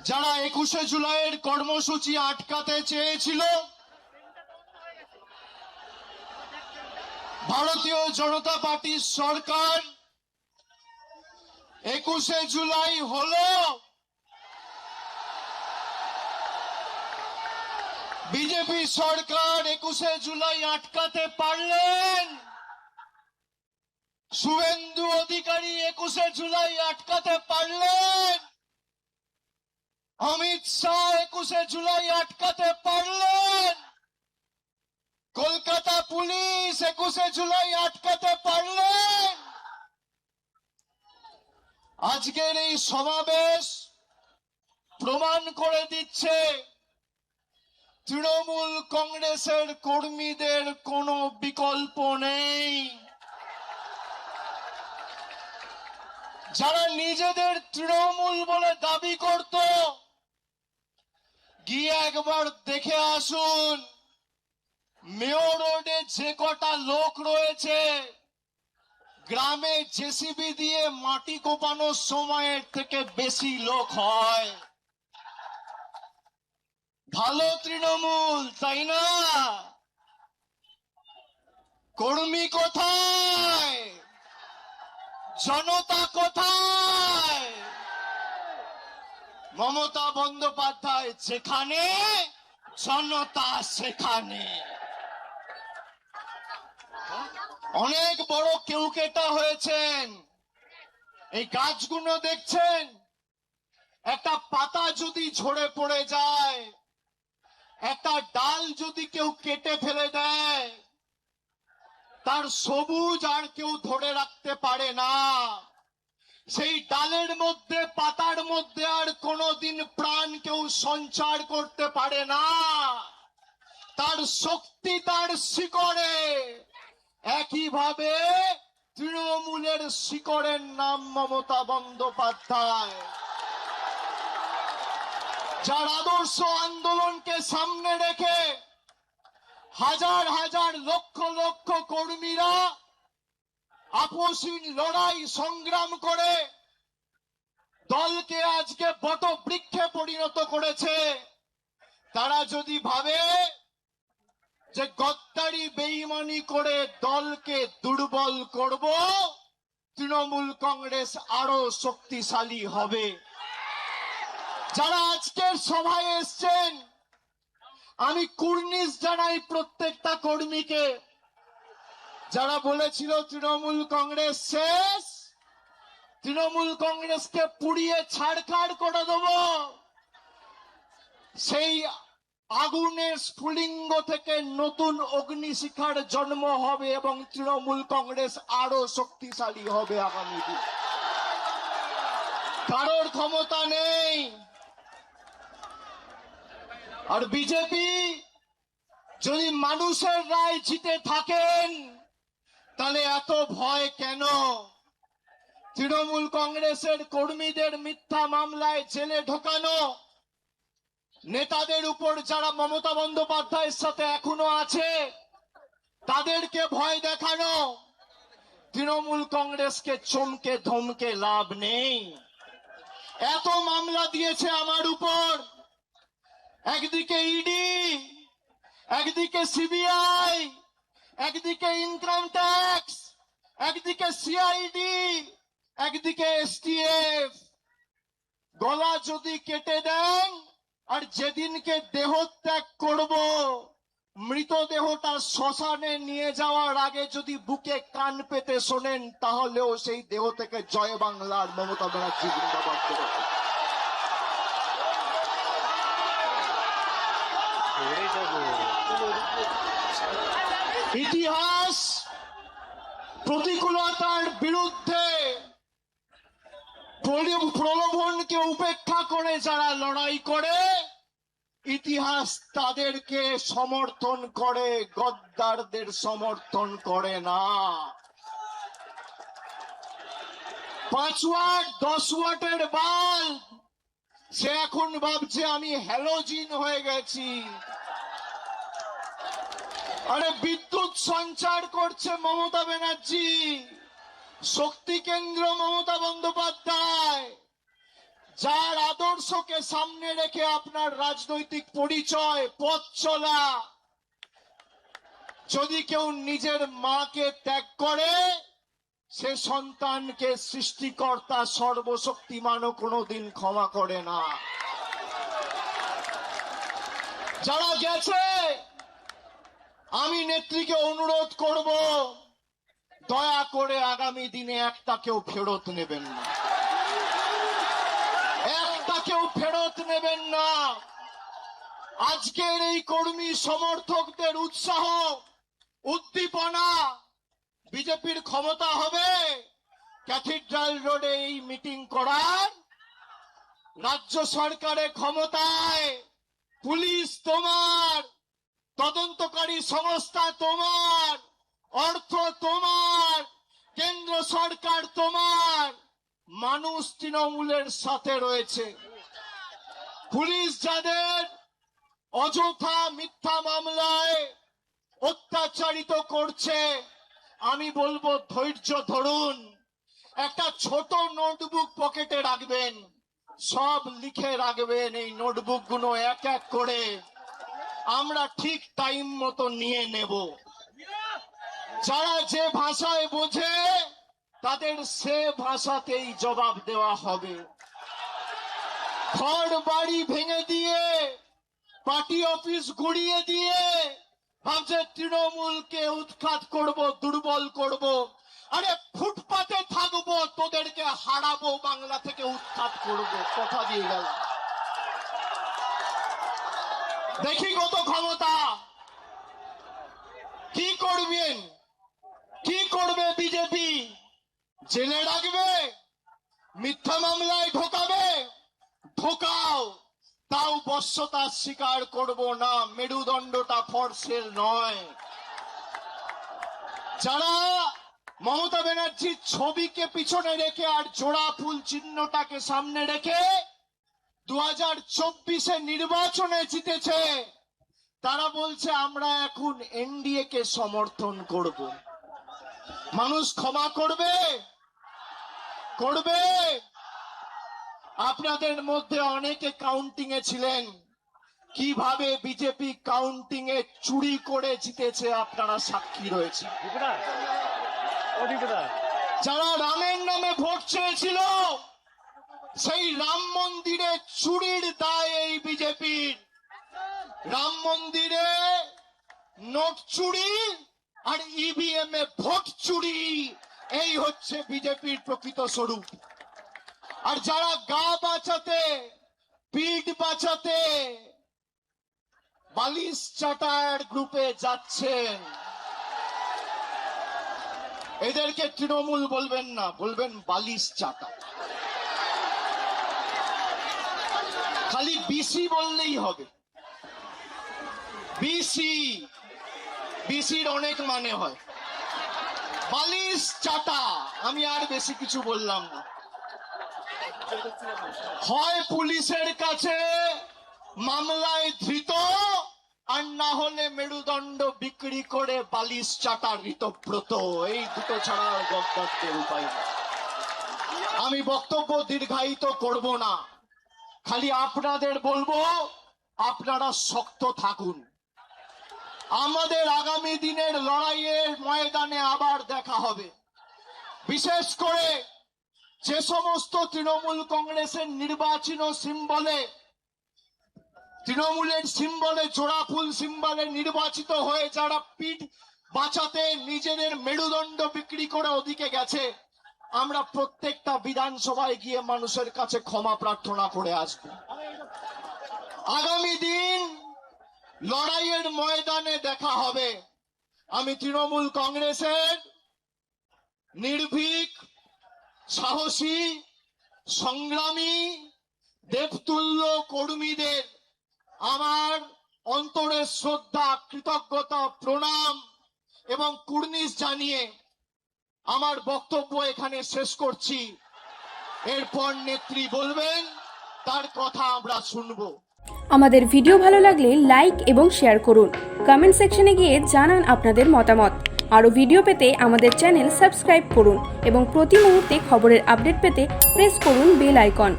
যারা 21শে জুলাইয়ের কর্মসূচি আটকাতে চেয়েছিল, ভারতীয় জনতা পার্টির সরকার 21শে জুলাই হলো বিজেপি সরকার 21শে জুলাই আটকাতে পারলেন, শুভেন্দু অধিকারী 21শে জুলাই আটকাতে পারলেন, অমিত শাহ 21শে জুলাই আটকাতে পারলেন, কলকাতা পুলিশ 21শে জুলাই আটকাতে পারলেন। আজকের এই সমাবেশ প্রমাণ করে দিচ্ছে তৃণমূল কংগ্রেসের কর্মীদের কোনো বিকল্প নেই। যারা নিজেদের তৃণমূল বলে দাবি করত, গিয়ে একবার দেখে আসুন মেয়র রোডে যে কটা লোক রয়েছে, গ্রামে জেসিবি দিয়ে মাটি কোপানোর সময়ের থেকে বেশি লোক হয়। ভালো তৃণমূল, তাই না? কর্মী কোথায়? জনতা কোথায়? মমতা বন্দ্যোপাধ্যায় যেখানে, জনতা সেখানে। অনেক বড় কেউকেটা হয়েছেন। এই গাছগুলো দেখছেন, একটা পাতা যদি ঝরে পড়ে যায়, একটা ডাল যদি কেউ কেটে ফেলে দেয়, তার সবুজ আর কেউ ধরে রাখতে পারে না। সেই ডালের মধ্যে, পাতার মধ্যে আর কোনোদিন প্রাণ কেউ সঞ্চার করতে পারে না। তার শক্তি তার শিকড়ে। একইভাবে তৃণমূলের শিকড়ের নাম মমতা বন্দ্যোপাধ্যায়, যার আদর্শ আন্দোলনকে সামনে রেখে হাজার হাজার লক্ষ লক্ষ কর্মীরা আপসহীন লড়াই সংগ্রাম করে দলকে আজকে বটবৃক্ষে পরিণত করেছে। তারা যদি ভাবে যে গদ্দারি বেঈমানি করে দলকে দুর্বল করব, তৃণমূল কংগ্রেস আরো শক্তিশালী হবে। যারা আজকের সভায় এসছেন, আমি কুর্নিশ জানাই প্রত্যেকটা কর্মীকে। যারা বলেছিল তৃণমূল কংগ্রেস শেষ, তৃণমূল কংগ্রেসকে পুড়িয়ে ছাড়খাড় করে দেব, সেই আগুনের স্ফুলিঙ্গ থেকে নতুন অগ্নিশিখার জন্ম হবে এবং তৃণমূল কংগ্রেস আরো শক্তিশালী হবে আগামী দিন। কারোর ক্ষমতা নেই। আর বিজেপি যদি মানুষের রায় জিতে থাকেন, তাহলে এত ভয় কেন? তৃণমূল কংগ্রেসের কর্মীদের মিথ্যা মামলায় জেলে ঢোকানো, নেতাদের উপর যারা মমতা বন্দ্যোপাধ্যায়ের সাথে এখনো আছে তাদেরকে ভয় দেখানো, তৃণমূল কংগ্রেসকে চমকে ধমকে লাভ নেই। এত মামলা দিয়েছে আমার উপর, একদিকে ইডি, একদিকে সিবিআই, একদিকে ইনকাম ট্যাক্স, একদিকে সিআইডি, একদিকে এসটিএফ। গলা যদি কেটে দেন, আর যেদিনকে দেহত্যাগ করব, মৃতদেহটা শ্মশানে নিয়ে যাওয়ার আগে যদি বুকে কান পেতে শোনেন, তাহলেও সেই দেহ থেকে জয় বাংলার মমতা ব্যানার্জি জিন্দাবাদ করবে। ইতিহাস প্রতিকূলতার বিরুদ্ধে প্রলোভনকে উপেক্ষা করে যারা লড়াই করে, ইতিহাস তাদেরকে সমর্থন করে, গদ্দারদের সমর্থন করে না। 5 ওয়াট 10 ওয়াটের বাল্ব, সে এখন ভাবছে আমি হ্যালোজিন হয়ে গেছি। আরে বিদ্যুৎ সঞ্চার করছে মমতা ব্যানার্জি, শক্তি কেন্দ্র মমতা বন্দ্যোপাধ্যায়, যার আদর্শকে সামনে রেখে আপনার রাজনৈতিক পরিচয়, পথ চলা, যদি কেউ নিজের মাকে ত্যাগ করে, সে সন্তানকে সৃষ্টিকর্তা সর্বশক্তিমানও কোনোদিন ক্ষমা করে না। যারা গেছে, আমি নেত্রীকে অনুরোধ করব, দয়া করে আগামী দিনে একটা কেউ ফেরত নেবেন না, একটা কেউ ফেরত নেবেন না। আজকের এই কর্মী সমর্থকদের উৎসাহ, উদ্দীপনা, বিজেপির ক্ষমতা হবে ক্যাথিড্রাল রোডে এই মিটিং করার, রাজ্য সরকারের ক্ষমতায়, পুলিশ তোমার, তদন্তকারী সংস্থা তোমার, অর্থ তোমার, কেন্দ্র সরকার তোমার, মানুষ তৃণমূলের সাথে রয়েছে। পুলিশ যাদের অযথা মিথ্যা মামলায় অত্যাচারিত করছে, আমি বলবো ধৈর্য ধরুন, একটা ছোট নোটবুক পকেটে রাখবেন, সব লিখে রাখবেন। এই নোটবুক গুলো এক এক করে আমরা ঠিক টাইম মতো নিয়ে নেব। যারা যে ভাষায় বোঝে তাদের সে ভাষাতেই জবাব দেওয়া হবে। ঘর বাড়ি ভেঙে দিয়ে, পার্টি অফিস গুড়িয়ে দিয়ে ভাবছে তৃণমূলকে উৎখাত করব, দুর্বল করব। আরে ফুটপাতে থাকবো, তোদেরকে হারাবো, বাংলা থেকে উৎখাত করব, কথা দিয়ে গেল। দেখি কত ক্ষমতা, কি করবেন, কি করবে বিজেপি? জেলে রাখবে, মিথ্যা মামলায় ঢোকাবে, ঢোকাও, তাও বশ্যতা স্বীকার করব না, মেরুদণ্ডটা ফর্সের নয়। যারা মমতা ব্যানার্জির ছবিকে পিছনে রেখে আর জোড়া ফুল চিহ্নটাকে সামনে রেখে 2024 নির্বাচনে জিতেছে, তারা বলছে আমরা এখন এনডিএ কে সমর্থন করব। মানুষ ক্ষমা করবে? করবে? আপনাদের মধ্যে অনেকে কাউন্টিং এ ছিলেন, কিভাবে বিজেপি কাউন্টিং এ চুরি করে জিতেছে আপনারা সাক্ষী রয়েছে। যারা রামের নামে ভোট চেয়েছিল, সেই রাম মন্দিরে চুরির দায় এই বিজেপির। রাম মন্দিরে নোট চুরি আর ইভিএম এ ভোট চুরি, এই হচ্ছে বিজেপির প্রকৃত স্বরূপ। আর যারা গা বাঁচাতে, পিঠ বাঁচাতে বালিশ চাটার গ্রুপে যাচ্ছেন, এদেরকে তৃণমূল বলবেন না, বলবেন বালিশ চাটা। খালি বিসি বললেই হবে। বিসি, বিসির অনেক মানে হয়। বালিশ চাটা, আমি আর বেশি কিছু বললাম না। হয় পুলিশের কাছে মামলায় ধৃত, আর না হলে মেরুদণ্ড বিক্রি করে বালিশ চাটা ঋতব্রত, এই দুটো ছাড়া গদ্দারদের উপায় নেই। আমি বক্তব্য দীর্ঘায়িত করব না, খালি আপনাদের বলবো আপনারা শক্ত থাকুন। আমাদের আগামী দিনের লড়াইয়ের ময়দানে আবার দেখা হবে। বিশেষ করে যে সমস্ত তৃণমূল কংগ্রেসের নির্বাচনী সিম্বলে, তৃণমূলের সিম্বলে, জোড়া ফুল সিম্বলে নির্বাচিত হয়ে যারা পিঠ বাঁচাতে নিজেদের মেরুদণ্ড বিক্রি করে ওদিকে গেছে, আমরা প্রত্যেকটা বিধানসভায় গিয়ে মানুষের কাছে ক্ষমা প্রার্থনা করে আসব। আগামী দিন লড়াইয়ের ময়দানে দেখা হবে। আমি তৃণমূল কংগ্রেসের নির্ভীক, সাহসী, সংগ্রামী, দেবতুল্য কর্মীদের আমার অন্তরের শ্রদ্ধা, কৃতজ্ঞতা, প্রণাম এবং কুর্নিশ জানিয়ে আমার বক্তব্য এখানে শেষ করছি। এরপর নেত্রী বলবেন, তার কথা আমরা শুনবো। আমাদের ভিডিও ভালো লাগলে লাইক এবং শেয়ার করুন। কমেন্ট সেকশনে গিয়ে জানান আপনাদের মতামত। আরও ভিডিও পেতে আমাদের চ্যানেল সাবস্ক্রাইব করুন এবং প্রতি মুহূর্তে খবরের আপডেট পেতে প্রেস করুন বেল আইকন।